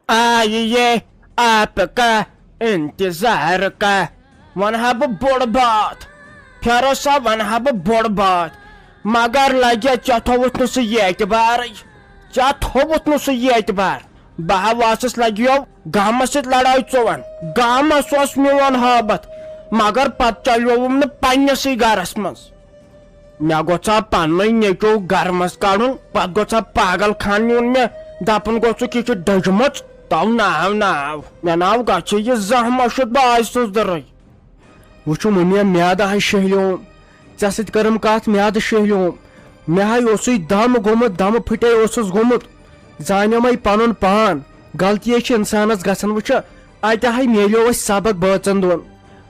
آئیے آپ کا انتظار کا ونہا بہ بوڑ بات پھیرو سا ونہا بہ بوڑ بات مگر لگے ژےٚ تھووُتھ نہٕ سُہ یہِ اعتبارٕے ژےٚ تھووُتھ نہٕ سُہ یہِ اعتبار بہٕ واسس لگیو گامس سۭتۍ لڑٲے ژوٚوَن گامس اوس میون حٲبت مگر پتہٕ چلیووُم نہٕ پننسٕے گرس منٛز مےٚ گوٚژھا پننُے نیٚچو گرٕ منٛز کڑُن پتہٕ گوٚژھا پاگل خان نیُن مےٚ دپُن گوٚژھُکھ یہِ چھِ دٔجمٕژ تو ناو مےٚ ناو گژھِ یہِ زانٛہہ مشُد بہٕ آے سٕنٛزدٕرٕے وٕچھو مٔمی میادٕ ہاے شہلیوم ژےٚ سۭتۍ کٔرٕم کتھ میادٕ شہلیوم مےٚ ہاے اوسُے دم گوٚمُت دمہٕ پھٕٹے اوسُس گوٚمُت زانیومے پنُن پان غلطی چھِ انسانس گژھان وٕچھا اتہِ ہاے میلیو اسہِ سبق بٲژن دۄن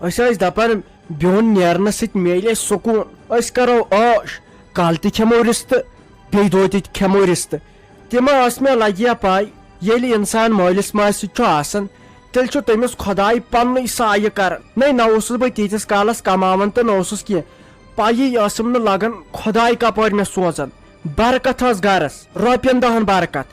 أسۍ ٲسۍ دپان بِہُن نیرنہٕ سۭتۍ میلہِ اسہِ سکوٗن أسۍ کرو عٲش کالہٕ تہِ کھٮ۪مو رِستہٕ بیٚیہِ دۄہ تہِ کھٮ۪مو رِستہٕ تِمہ ٲس مےٚ لگیا پاے ییٚلہِ انسان مٲلِس ماجہِ سۭتۍ چھُ آسان تیٚلہِ چھُ تٔمِس خۄداے پننُے سایہِ کران نہ اوسُس بہٕ تیٖتِس کالس کماوان تہٕ نہ اوسُس کینٛہہ پایی ٲسٕم نہٕ لگان خۄداے کپٲرۍ مےٚ سوزان برکت ٲس گرس رۄپین دہن برکت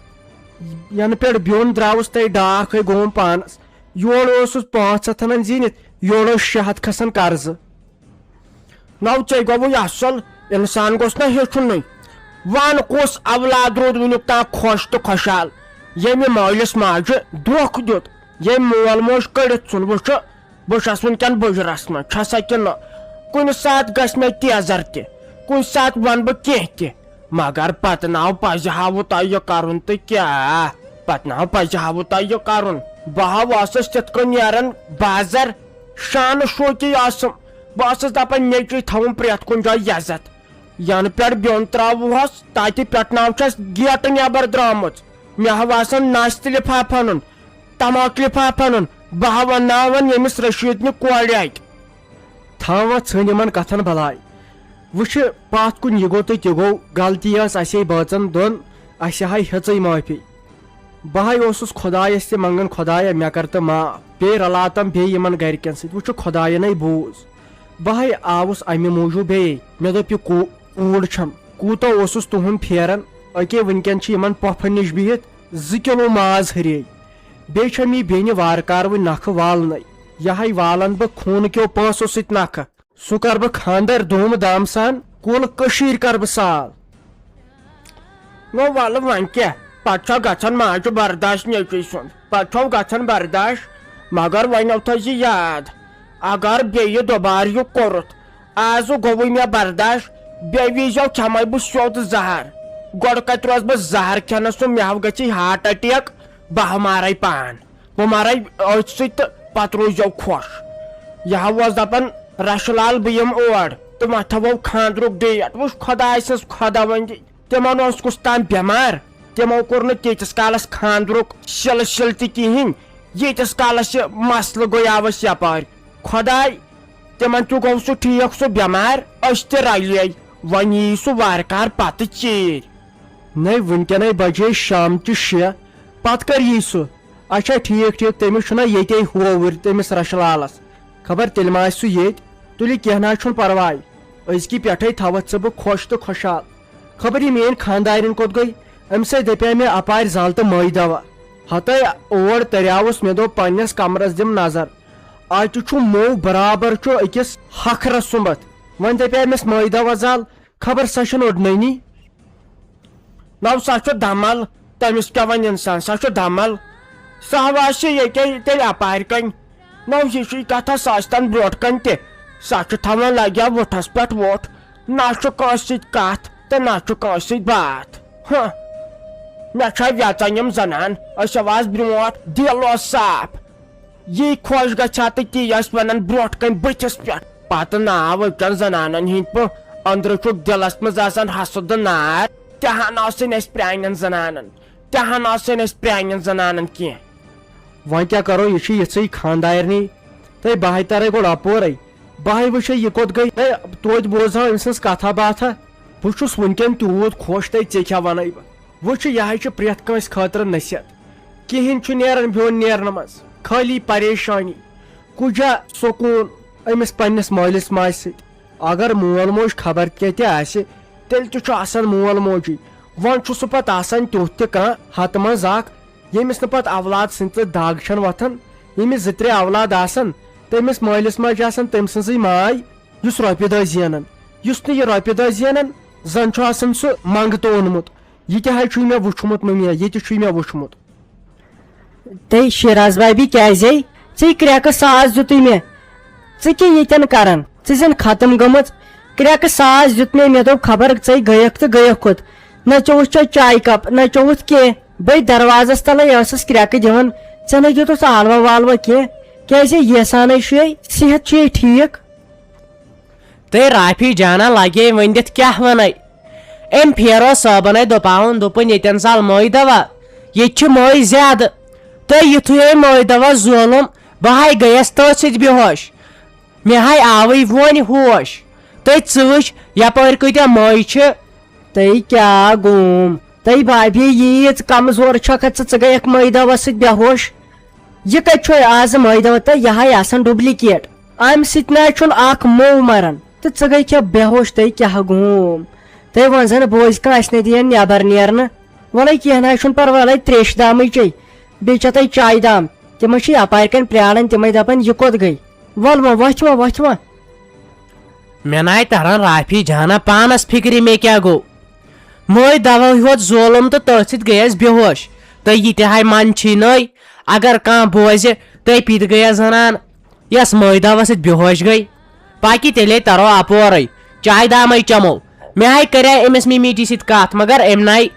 ینہٕ پٮ۪ٹھ بیوٚن درٛاوُس تہٕ ڈاکھ ہے گوٚوُم پانس یورٕ اوسُس 500 انان زیٖنِتھ یورٕ اوس 600 کھسان قرضہٕ نو ژےٚ گوٚوُے اصل انسان گوٚژھ نا ہیٚچھُنٕے ون کُس اولاد روٗد وُنیُک تام خۄش تہٕ خۄشحال ییٚمہِ مٲلِس ماجہِ دھوکہٕ دیُت ییٚمۍ مول موج کٔڑِتھ ژھُن وٕچھِ بہٕ چھس وُنکٮ۪ن بٕجرس منٛز چھسا کِنہٕ کُنہِ ساتہٕ گژھِ مےٚ تیزر تہِ کُنہِ ساتہٕ ونہٕ بہٕ کینٛہہ تہِ مگر پتہٕ ناو پزِ ہاوٕ تۄہہِ یہِ کرُن تہٕ کیٛاہ پتہٕ ناو پزِ ہاوٕ تۄہہِ یہِ کرُن بہٕ اوسُس تِتھ کٔنۍ نیران بازر شانہٕ شوقی آسم بہٕ ٲسٕس دپان نیٚچوۍ تھاوُن پرٛٮ۪تھ کُنہِ جایہِ عزت ینہٕ پٮ۪ٹھ بیوٚن ترٛاوہوس تتہِ پٮ۪ٹھناو چھس گیٹہٕ نٮ۪بر درٛامٕژ مےٚ آسان نستہِ لفاف انُن تماکہٕ لفاف انُن بہٕ ونناون ییٚمِس رشیٖدنہِ کورِ اتہِ تھاوا ژھٕنۍ یِمن کتھن بلاے وٕچھِ پتھ کُن یہِ گوٚو تہٕ تہِ گوٚو غلطی ٲس اسے بٲژن دۄن اسہِ ہاے ہیژٕے معٲفی بہٕ ہاے اوسُس خۄدایس تہِ منگان خۄدایا مےٚ کر تہٕ معاف بیٚیہِ رلاتم بیٚیہِ یِمن گرِکٮ۪ن سۭتۍ وٕچھِ خۄداینٕے بوٗز بہٕ ہاے آوُس امہِ موٗجوٗب بیٚیہِ مےٚ دوٚپ یہِ کوٗر چھم کوٗتاہ اوسُس تُہُنٛد پھیران أکے وٕنکٮ۪ن چھِ یِمن پۄپھن نِش بِہِتھ 2 کِلوٗ ماز ہرے بیٚیہِ چھم یہِ بیٚنہِ وارٕ کارٕ وۄنۍ نکھٕ والنٕے یہِ ہاے والن بہٕ خوٗنہٕ کیو پونٛسو سۭتۍ نکھٕ سُہ کر بہٕ خانٛدر دوٗم دام سان کُل کٔشیٖر کر بہٕ سال نو ولہٕ وۄنۍ کیٛاہ پتہٕ چھو گژھان ماجہِ برداش نیٚچوۍ سُنٛد پتہٕ چھو گژھان برداش مگر وۄنۍ تھٲیزِ یاد اگر بیٚیہِ دُبارٕ یہِ کوٚرُتھ آزٕ گوٚوُے مےٚ برداش بیٚیہِ وِزیو کھٮ۪مے بہٕ سیوٚد زہر گۄڈٕ کتہِ روزٕ بہٕ زہر کھٮ۪نس تہٕ مےٚ گژھِ ہارٹ اٹیک بہٕ مارے پان بہٕ مارے أتھۍ سۭتۍ تہٕ پتہٕ روٗزیو خۄش یہِ اوس دپان رشہٕ لال بہٕ یِمہٕ اور تہٕ وۄنۍ تھاوو خانٛدرُک ڈیٹ وٕچھ خۄداے سٕنٛز خۄداوندی تِمن اوس کُس تام بٮ۪مار تِمو کوٚر نہٕ تیٖتِس کالس خانٛدرُک سِلسِلہٕ تہِ کِہینۍ ییٖتِس کالس یہِ مسلہٕ گوٚیاوس یپٲرۍ خۄداے تِمن تہِ گوٚو سُہ ٹھیٖک سُہ بٮ۪مار أسۍ تہِ رلے وۄنۍ یی سُہ وارٕ کار پتہٕ ژیٖرۍ نَے وٕنکٮ۪نَے بجے شامچہِ 6 پتہٕ کر یی سُہ اچھا ٹھیٖک ٹھیٖک تٔمِس چھُنہ ییٚتے ہووُرۍ تٔمِس رشہٕ لالس خبر تیٚلہِ ما آسہِ سُہ ییٚتہِ تُلہِ کینٛہہ نہ چھُنہٕ پرواے أزکہِ پٮ۪ٹھے تھاوتھ ژٕ بہٕ خۄش تہٕ خۄشحال خبر یہِ میٲنۍ خانٛدارٮ۪ن کوٚت گٔے امہِ سۭتۍ دپے مےٚ اپارِ زل تہٕ مٔہۍ دوا ہتٲے اور تریاوُس مےٚ دوٚپ پننس کمرس دِم نظر اتہِ چھُ موٚہ برابر چھُ أکِس ہکھرس سُمبتھ وۄنۍ دپے أمِس مٔہۍ دوا زل خبر سۄ چھنہٕ اُڈنٲنی نو سۄ چھُ دمل تٔمِس کیٛاہ ونہِ انسان سۄ چھُ دمل سۄ آسہِ ییٚتے تیٚلہِ اپارِ کنۍ نو یہِ چھُے کتھا سۄ آسہِ تن برونٛٹھ کنۍ تہِ سۄ چھِ تھاوان لگیا وُٹھس پٮ۪ٹھ ووٚٹھ نہ چھُ کٲنٛسہِ سۭتۍ کتھ تہٕ نہ چھُ کٲنٛسہِ سۭتۍ باتھ مےٚ چھا ویژان یِم زنان أسۍ آس برونٛٹھ دِل اوس صاف یی خۄش گژھِ ہا تہٕ تی ٲسۍ ونان برونٛٹھ کنۍ بٕتھِس پٮ۪ٹھ پتہٕ ناو أکٮ۪ن زنانن ہٕنٛدۍ پٲٹھۍ أنٛدرٕ چھُکھ دِلس منٛز آسان حسُد نار تہِ ہن ٲسٕنۍ اسہِ پرانٮ۪ن زنانن تہِ ہن ٲسٕنۍ اسہِ پرانٮ۪ن زنانن کینٛہہ وۄنۍ کیٛاہ کرو یہِ چھِ یِژھٕے خانٛدارنی تہٕ بہٕ ہاے ترے گۄڈٕ اپورے بہٕ ہاے وٕچھے یہِ کوٚت گٔے توتہِ بوزہا أمۍ سٕنٛز کتھا باتھا بہٕ چھُس وٕنکٮ۪ن تیوٗت خۄش تہٕ ژےٚ کیٛاہ ونَے بہٕ وٕچھِ یہِ ہاے چھِ پرٛٮ۪تھ کٲنٛسہِ خٲطرٕ نصیحت کِہینۍ چھُ نیران بیوٚن نیرنہٕ منٛز خٲلی پریشٲنی کُجا سکوٗن أمِس پننِس مٲلِس ماجہِ سۭتۍ اگر مول موج خبر کیٛاہ تہِ آسہِ تیٚلہِ تہِ چھُ آسان مول موجی وۄنۍ چھُ سُہ پتہٕ آسان تیُتھ تہِ کانٛہہ ہتہٕ منٛز اکھ ییٚمِس نہٕ پتہٕ اولاد سٕنٛدۍ داغ چھنہٕ وۄتھان ییٚمِس 2-3 اولاد آسان تٔمِس مٲلِس ماجہِ آسان تٔمۍ سٕنٛزٕے ماے یُس رۄپیہِ دہ زینان یُس نہٕ یہِ رۄپیہِ دہ زینان زن چھُ آسان سُہ منٛگتہٕ اوٚنمُت یہِ تہِ حظ چھُے مےٚ وٕچھمُت مٔمی ییٚتہِ چھُے مےٚ وٕچھمُت. تہٕ شیراز بابی کیازے ژےٚ کرٛٮ۪کہٕ ساس دِتُے مےٚ ژٕ کیٛاہ ییٚتٮ۪ن کران ژٕ زن ختم گٔمٕژ کرٛٮ۪کہٕ ساس دیُت مےٚ دوٚپ خبر ژٕ گٔیکھ تہٕ گٔیکھ کوٚت نہ چوٚوُتھ ژےٚ چاے کپ نہ چوٚوُتھ کینٛہہ بٔے دروازس تلے ٲسٕس کرٛٮ۪کہٕ دِوان ژےٚ نہ دیُتُتھ ٲلوٕ والوٕ کینٛہہ کیازِ یسانے چھُے صحت چھُے ٹھیٖک. تہٕ رافی جانا لگے ونِتھ کیٛاہ ونے أمۍ پھیرو صٲبنٕے دوٚپہون دوٚپُن ییٚتٮ۪ن ژال مٲے دوا ییٚتہِ چھُ مٲے زیادٕ تہٕ یِتھُے أمۍ مٲے دوا زولُم بہٕ ہاے گٔیس تٔتھۍ سۭتۍ بےہوش مےٚ ہاے آوٕے وۄنۍ ہوش تہٕ ژٕ وٕچھ یپٲرۍ کۭتیاہ مٲے چھِ. تہٕ کیٛاہ گوم تہٕ بابی ییٖژ کمزور چھکھ ژٕ گٔیکھ مٲے دوا سۭتۍ بےہوش یہِ کتہِ چھُے آز مٲے دوا تہٕ یہِ ہاے آسان ڈُبلِکیٹ امہِ سۭتۍ نہ چھُنہٕ اکھ موٗ مران تہٕ ژٕ گٔے کیٛاہ بےہوش تہٕ کیٛاہ گوم تہٕ وۄنۍ زن بوزِ کانٛہہ اسہِ نہٕ دِیَن نٮ۪بر نیرنہٕ وَلے کینٛہہ نہ چھُنہٕ پرواے وَلے تریشہِ دامٕے چے بیٚیہِ چھےٚ تۄہہِ چایہِ دام تِمے چھِ یپارِ کَنۍ پرٛاران تِمے دپان یہِ کوٚت گٔے وَل وۄنۍ وۄتھ وۄنۍ وۄتھ وۄنۍ. مےٚ ناے تران رافی جانا پانس فکرِ مےٚ کیٛاہ گوٚو مٲے دوا یوت زولُم تہٕ تٔتھۍ سۭتۍ گٔیس بےہوش تہٕ یہِ تہِ ہاے منٛدچھٕے نٔے اگر کانٛہہ بوزِ تٔپی تہِ گٔیس زنان یس مٲے دوا سۭتۍ بےہوش گٔے پاکہِ تیٚلے ترو اپورے چاے دامے چمو مےٚ ہاے کریٛاے أمِس مِمیٖٹی سۭتۍ کتھ مگر أمۍ ناے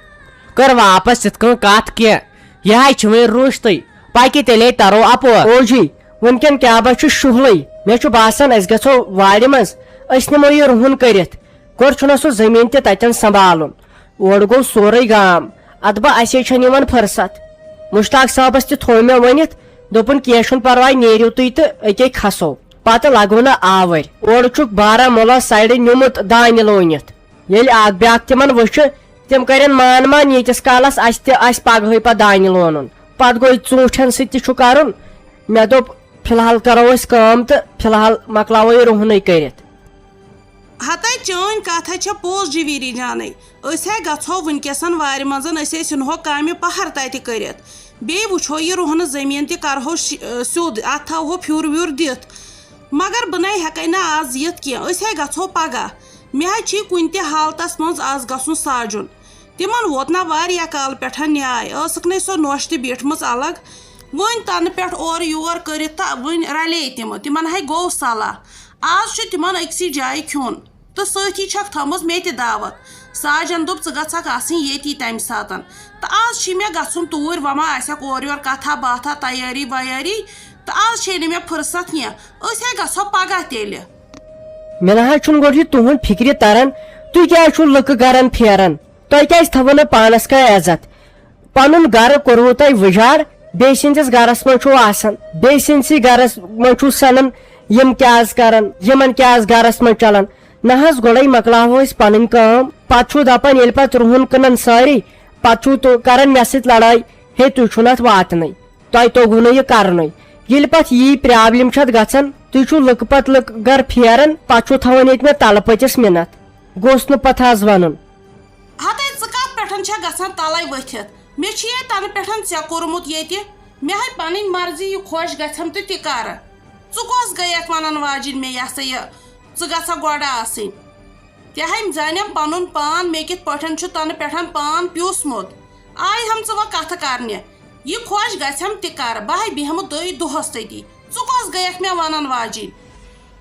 کٔر واپس تِتھ کٔنۍ کتھ کینٛہہ یہِ ہاے چھِ وۄنۍ رُشتٕے پاکہِ تیٚلے ترو اپور. اوجی وٕنکیٚن کیٛاہ چھُ شُہلٕے مےٚ چھُ باسان أسۍ گژھو وارِ منٛز أسۍ نِمو یہِ رُہُن کٔرِتھ گۄڈٕ چھُنہ سُہ زٔمیٖن تہِ تتٮ۪ن سنبھالُن اورٕ گوٚو سورُے گام ادبا اسے چھنہٕ یِوان فرست مشتاق صٲبس تہِ تھوٚو مےٚ ؤنِتھ دوٚپُن کینٛہہ چھُنہٕ پرواے نیٖرِو تُہۍ تہٕ أکے کھسو پتہٕ لگو نہٕ آوٕرۍ اورٕ چھُکھ بارہمولہ سایڈٕ نیوٗمُت دانہِ لوٗنِتھ ییٚلہِ اکھ بیاکھ تِمن وٕچھِ تِم کرن مان ییٖتِس کالس اسہِ تہِ آسہِ پگہٕے پتہٕ دانہِ لونُن پتہٕ گوٚو ژوٗنٛٹھٮ۪ن سۭتۍ تہِ چھُ کرُن مےٚ دوٚپ فلحال کرو أسۍ کٲم تہٕ فلحال مۄکلاوو یہِ رُہنُے کٔرِتھ. ہتاے چٲنۍ کتھ ہے چھےٚ پوٚز جویٖری جانے أسۍ ہے گژھو ؤنکیٚسن وارِ منٛز أسۍ ژھٕنہو کامہِ پہر تتہِ کٔرِتھ بیٚیہِ وٕچھو یہِ رُہنہٕ زٔمیٖن تہِ کرہو سیوٚد اتھ تھاوہو پھیُر ویُر دِتھ مگر بہٕ نَے ہٮ۪کے نہٕ آز یِتھ کینٛہہ أسۍ ہے گژھو پگاہ مےٚ حظ چھی کُنہِ تہِ حالتس منٛز آز گژھُن ساجُن تِمن ووت نہ واریاہ کالہٕ پٮ۪ٹھ نیاے ٲسٕکھ نَے سۄ نۄش تہِ بیٖٹھمٕژ الگ وۄنۍ تنہٕ پٮ۪ٹھ اورٕ یور کٔرِتھ تہٕ وۄنۍ رلے تِمن ہے گوٚو صلاح آز چھُ تِمن أکسٕے جایہِ کھیوٚن تہٕ سۭتی چھکھ تھٲومٕژ مےٚ تہِ دعوت ساجن دوٚپ ژٕ گژھکھ آسٕنۍ ییٚتی تمہِ ساتہٕ تہٕ آز چھی مےٚ گژھُن توٗرۍ وۄنۍ ما آسٮ۪کھ اورٕ یورٕ کتھا باتھا تیٲری ویٲری تہٕ آز چھے نہٕ مےٚ فرست کینٛہہ أسۍ ہے گژھو پگاہ تیٚلہِ. مےٚ نہ حظ چھُنہٕ گۄڈٕ یہِ تُہُنٛد فِکرِ تران تُہۍ کیٛازِ چھُو لُکہٕ گرن پھیران تۄہہِ کیٛازِ تھاوو نہٕ پانس کانٛہہ عزت پنُن گرٕ کوٚروٕ تۄہہِ وُجار بیٚیہِ سٕنٛدِس گرس منٛز چھُو آسان بیٚیہِ سٕنٛدسٕے گرس منٛز چھُو سنان یِم کیٛاہ حظ کران یِمن کیٛاہ حظ گرس منٛز چلان نہ حظ گۄڈے مۄکلاوو أسۍ پنٕنۍ کٲم پتہٕ چھُو دپان ییٚلہِ پتہٕ رُہُن کٕنان سٲری پتہٕ چھُو کران مےٚ سۭتۍ لڑٲے ہے تُہۍ چھُو نہٕ اتھ واتنٕے تۄہہِ توٚگوُ نہٕ یہِ کرنُے ییٚلہِ پتہٕ یی پرابلِم چھِ اتھ گژھان تُہۍ چھُو لُکہٕ پتہٕ لُکہٕ گر پھیران پتہٕ چھُو تھاوان ییٚتہِ مےٚ تلہٕ پٔتِس مِنت گوٚژھ نہٕ پتہٕ حظ ونُن. ہتاے ژٕ کتھ پٮ۪ٹھ چھےٚ گژھان تلے ؤتھِتھ مےٚ چھُ یے تنہٕ پٮ۪ٹھ ژےٚ کوٚرمُت ییٚتہِ مےٚ ہے پنٕنۍ مرضی یہِ خۄش گژھٮ۪م تہٕ تہِ کرٕ ژٕ کۄس گٔیکھ ونان واجِنۍ مےٚ یہِ سا یہِ ژٕ گژھکھ گۄڈٕ آسٕنۍ تہِ ہے زانٮ۪م پنُن پان مےٚ کِتھ پٲٹھۍ چھُ تنہٕ پٮ۪ٹھ پان پیوٗسمُت آیہِ ہم ژٕ وۄنۍ کتھٕ کرنہِ یہِ خۄش گژھٮ۪م تہِ کرٕ بہٕ ہے بیٚہمہٕ دۄہس تٔتی ژٕ کۄس گٔیکھ مےٚ ونان واجِنۍ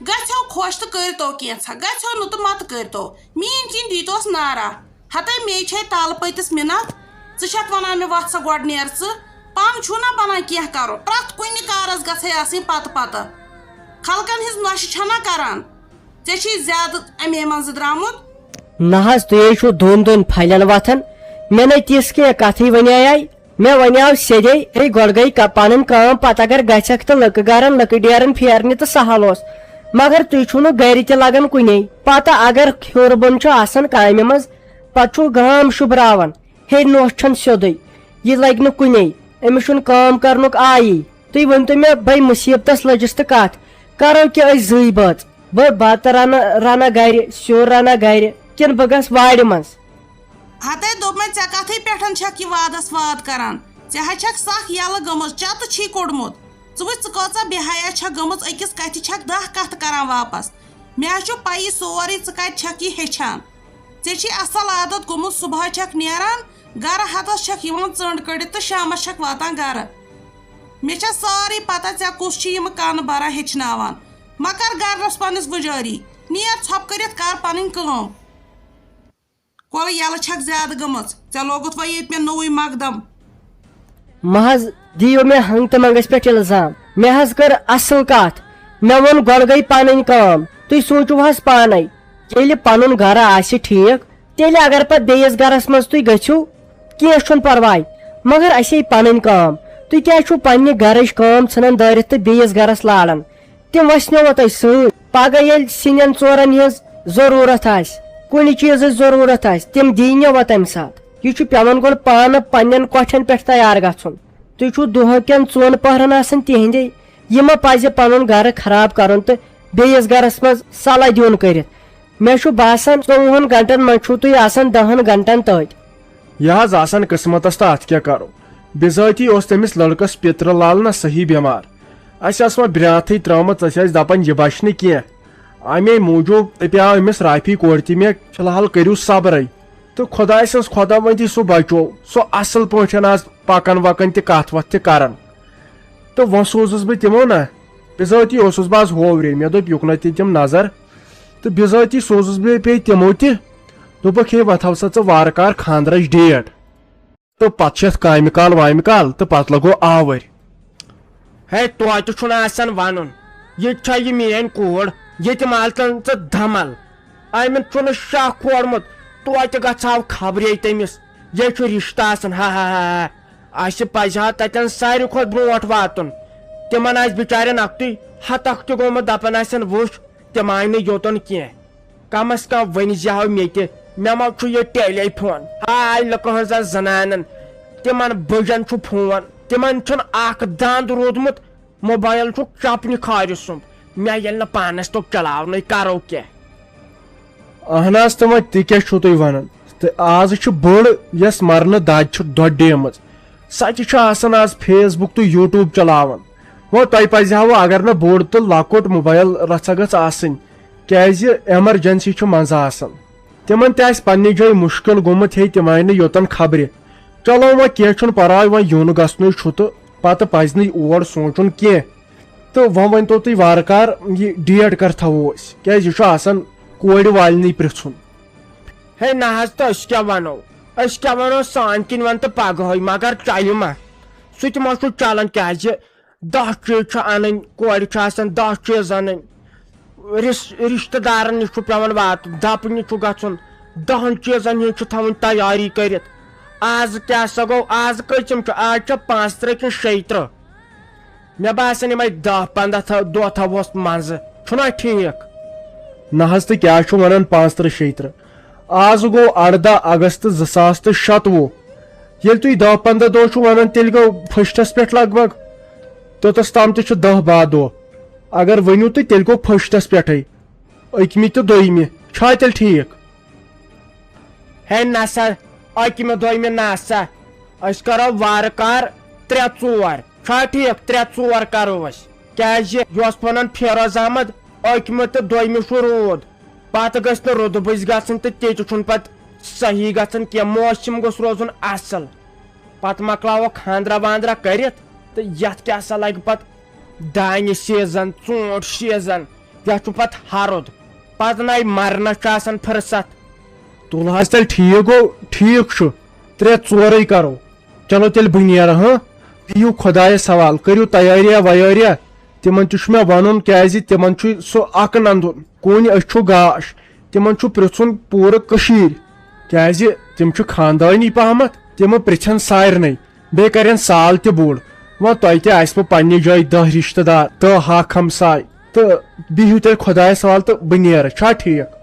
گژھو خۄش تہٕ کٔرتو کینٛژھا گژھو نہٕ تہٕ متہٕ کٔرتو میٛٲنۍ کِنۍ دیٖتوس نارا ہتاے مے چھے تالہٕ پٔتِس مِنت ژٕ چھکھ ونان مےٚ وَتھ سا گۄڈٕ نیر ژٕ پم چھُو نا بنان کینٛہہ کرُن پرٛٮ۪تھ کُنہِ کارس گژھے آسٕنۍ پتہٕ پتہٕ خلقن ہٕنٛز نۄشہِ چھنا کران ژےٚ چھی زیادٕ امے منٛزٕ درٛامُت. نہ حظ تُہۍ چھُو دۄن پھلٮ۪ن وتھان مےٚ نَے تِژھ کینٛہہ کتھٕے ونے مےٚ وَنیو سیٚدے ہے گۄڈٕ گٔے پنٕنۍ کٲم پتہٕ اگر گژھکھ تہٕ لُکہٕ گرن لُکہٕ ڈیرن پھیرنہِ تہٕ سہل اوس مگر تُہۍ چھُو نہٕ گرِ تہِ لگان کُنے پتہٕ اگر ہیوٚر بۄن چھُ آسان کامہِ منٛز پتہٕ چھُو گام شُبراوان ہے نۄش چھنہٕ سیوٚدُے یہِ لگہِ نہٕ کُنے أمِس چھُنہٕ کٲم کرنُک آیی تُہۍ ؤنتو مےٚ بے مُصیبتس لٔجِس تہٕ کتھ کرو کہِ أسۍ زٕے بٲژ بہٕ بتہٕ رنہٕ گرِ سیُن رنہٕ گرِ کِنہٕ بہٕ گژھٕ وارِ منٛز. ہتاے دوٚپ مےٚ ژےٚ کتھٕے پٮ۪ٹھ چھکھ یہِ وادس واد کران ژےٚ چھکھ سکھ یلہٕ گٔمٕژ چتہٕ چھی کوٚڑمُت ژٕ وٕچھ ژٕ کۭژاہ بے حیا چھکھ گٔمٕژ أکِس کتھِ چھکھ 10 کتھٕ کران واپس مےٚ حظ چھُ پَیی سورُے ژٕ کتہِ چھکھ یہِ ہیٚچھان ژےٚ چھی اصل عادت گوٚمُت صبحٲے چھکھ نیران گرٕ ہتس چھکھ یِوان ژٔنٛڈ کٔڑِتھ تہٕ شامس چھکھ واتان گرٕ مےٚ چھےٚ سٲرٕے پتہ ژےٚ کُس چھُ یِم کَنہٕ بران ہیٚچھناوان مہ کر گرس پننس وٕجٲری نیر ژھۄپہٕ کٔرِتھ کر پنٕنۍ کٲم کۄلہٕ یلہٕ چھکھ زیادٕ گٔمٕژ ژےٚ لوگُتھ وۄنۍ ییٚتہِ مےٚ نوٚوُے مقدم محض دیو مےٚ ہنگ تہٕ منگس پٮ۪ٹھ الزام مےٚ حظ کٔر اصل کتھ مےٚ ووٚن گۄڈٕ گٔے پنٕنۍ کٲم تُہۍ سوٗنٛچِو حظ پانے ییٚلہِ پنُن گرٕ آسہِ ٹھیٖک تیٚلہِ اگر پتہٕ بیٚیِس گرس منٛز تُہۍ گٔژھِو کینٛہہ چھُنہٕ پرواے مگر اسے پنٕنۍ کٲم تُہۍ کیٛازِ چھُو پننہِ گرٕچ کٲم ژھٕنان دٲرِتھ تہٕ بیٚیِس گرس لاران تِم وسنیوا تۄہہِ سۭتۍ پگہہ ییٚلہِ سِنٮ۪ن ژورن ہٕنٛز ضروٗرت آسہِ کُنہِ چیٖزٕچ ضروٗرت آسہِ تِم دیٖنوا تمہِ ساتہٕ یہِ چھُ پیٚوان گۄڈٕ پانہٕ پننٮ۪ن کۄٹھٮ۪ن پٮ۪ٹھ تیار گژھُن تُہۍ چھُو دۄہ کٮ۪ن 2 پہرن آسان تِہنٛدے یہِ مہ پزِ پنُن گرٕ خراب کرُن تہٕ بیٚیِس گرس منٛز صلح دیُن کٔرِتھ مےٚ چھُ باسان 24 گنٹن منٛز چھُو تُہۍ آسان 10 گنٹن تٔتۍ یہ حظ آسان قسمتس تہٕ اتھ کیٛاہ کرو بِذٲتی اوس تٔمِس لڑکس پِترٕ لال نہ صحیح بٮ۪مار اسہِ ٲس وۄنۍ برٛانٛتھٕے ترٲومٕژ أسۍ ٲسۍ دپان یہِ بچہِ نہٕ کینٛہہ امے موٗجوٗب دپیٛاو أمِس رافی کورِ تہِ مےٚ فِلحال کٔرِو صبرے تہٕ خۄداے سٕنٛز خۄداوندی سُہ بچو سُہ اصل پٲٹھۍ آز پکان وکان تہِ کتھ وتھ تہِ کران تہٕ وۄنۍ سوزُس بہٕ تِمو نہ بِذٲتی اوسُس بہٕ آز ہوورے مےٚ دوٚپ یُکنتھ تہِ دِم نظر تہٕ بِذٲتی سوزُس بہٕ بیٚیہِ تِمو تہِ دوٚپکھ ہے وۄنۍ تھاو سا ژٕ وارٕ کار خانٛدرٕچ ڈیٹ تہٕ پتہٕ چھِ اتھ کامہِ کال وامہِ کال تہٕ پتہٕ لگو آوٕرۍ ہے توتہِ چھُنہٕ آسان ونُن ییٚتہِ چھا یہِ میٲنۍ کوٗر ییٚتہِ مالتن ژٕ دھمل أمۍ چھُنہٕ شاہ کھولمُت توتہِ گژھہو خبرے تٔمِس یے چھُ رشتہٕ آسان ہا ہا ہا اسہِ پزِ ہا تتٮ۪ن ساروی کھۄتہٕ برونٛٹھ واتُن تِمن آسہِ بِچارٮ۪ن اکھتُے ہتکھ تہِ گوٚمُت دپان آسن وٕچھ تِم آے نہٕ یوٚتن کینٛہہ کم از کم ؤنۍ زِہو مےٚ تہِ مےٚ ما چھُ یہِ ٹیلی فون ہاے لُکہٕ ہٕنٛزن زنانن تِمن بٔجن چھُ فون تِمن چھُنہٕ اکھ دند روٗدمُت موبایل چھُکھ چپنہِ کھارِ سُمب مےٚ ییٚلہِ نہٕ پانس توٚگ چلاونٕے کرو کینٛہہ اہن حظ تہٕ وۄنۍ تہِ کیٛاہ چھُو تُہۍ ونان تہٕ آز چھُ بٔڑ یۄس مرنہٕ دادِ چھُ دۄدڈیمٕژ سۄ تہِ چھُ آسان آز فیس بُک تہٕ یوٗٹیوٗب چلاوان وۄنۍ تۄہہِ پزِ ہاو اگر نہٕ بوٚڑ تہٕ لۄکُٹ موبایل رژھا گٔژھ آسٕنۍ کیٛازِ ایمرجنسی چھُ منٛزٕ آسان تِمن تہِ آسہِ پننہِ جایہِ مُشکِل گوٚمُت ہے تِم آے نہٕ یوٚتن خبرِ چلو وۄنۍ کینٛہہ چھُنہٕ پرواے وۄنۍ یُن گژھنُے چھُ تہٕ پتہٕ پزِ نہٕ اور سونٛچُن کینٛہہ تہٕ وۄنۍ ؤنۍتو تُہۍ وارٕ کار یہِ ڈیٹ کر تھاوو أسۍ کیٛازِ یہِ چھُ آسان کورِ والنٕے پرژھُن ہے نہ حظ تہٕ أسۍ کیٛاہ ونو سانہِ کِنۍ ون تہٕ پگہٕے مگر چلہِ ما سُہ تہِ ما چھُ چلان کیٛازِ 10 چیٖز چھِ انٕنۍ کورِ چھِ آسان 10 چیٖز انٕنۍ رشتہٕ دارن نِش چھُ پیٚوان واتُن دپنہِ چھُ گژھُن 10 چیٖزن ہٕنٛز چھِ تھاوٕنۍ تیٲری کٔرِتھ آز کیٛاہ سا گوٚو آز کٔژِم چھُ آز چھِ 35 کِنہٕ 36 مےٚ باسان یِمے 10-15 دۄہ تھاوہوس منٛزٕ چھُنا ٹھیٖک نہ حظ تہٕ کیٛاہ چھُ ونان 35-36 آز گوٚو 18 اگست 2027 ییٚلہِ تُہۍ 10-15 دۄہ چھُو ونان تیٚلہِ گوٚو فٔسٹس پٮ۪ٹھ لگ بگ توٚتس تام تہِ چھُ 10-12 دۄہ اگر ؤنِو تہٕ تیٚلہِ گوٚو فٔسٹس پٮ۪ٹھے 1مہِ تہٕ 2مہِ چھا تیٚلہِ ٹھیٖک ہے نہ سا 1مہِ 2مہِ نہ سا أسۍ کرو وارٕ کار 3-4 چھا ٹھیٖک 3-4 کرو أسۍ کیٛازِ یہِ اوس ونان فیروز احمد 1مہِ تہٕ 2مہِ چھُ روٗد پتہٕ گژھِ نہٕ رُدٕ بٔزۍ گژھٕنۍ تہٕ تہِ چھُنہٕ پتہٕ صحیح گژھان کینٛہہ موسِم گوٚژھ روزُن اصل پتہٕ مۄکلاوو خانٛدرا وانٛدرا کٔرِتھ تہٕ یتھ کیٛاہ سا لگہِ پتہٕ دانہِ سیٖزن ژوٗنٛٹھ سیٖزن یتھ چھُ پتہٕ ہرُد پتہٕ نَے مرنس چھُ آسان فٕرست تُل حظ تیٚلہِ ٹھیٖک گوٚو ٹھیٖک چھُ 3-4 کرو چلو تیٚلہِ بہٕ نیرٕ ہاں بِہِو خۄدایس حوالہٕ کٔرِو تیٲریا ویٲریا تِمن تہِ چھُ مےٚ ونُن کیٛازِ تِمن چھُ سُہ اکھ نندُن کُنہِ أسۍ چھُ گاش تِمن چھُ پرژھُن پوٗرٕ کٔشیٖر کیٛازِ تِم چھِ خاندٲنی پہمتھ تِم پرژھن سارنٕے بیٚیہِ کرن سال تہِ بوٚڑ وۄنۍ تۄہہِ تہِ آسوٕ پننہِ جایہِ 10 رشتہٕ دار تہٕ حق ہمساے تہٕ بِہِو تیٚلہِ خۄدایس حوالہٕ تہٕ بہٕ نیرٕ چھا ٹھیٖک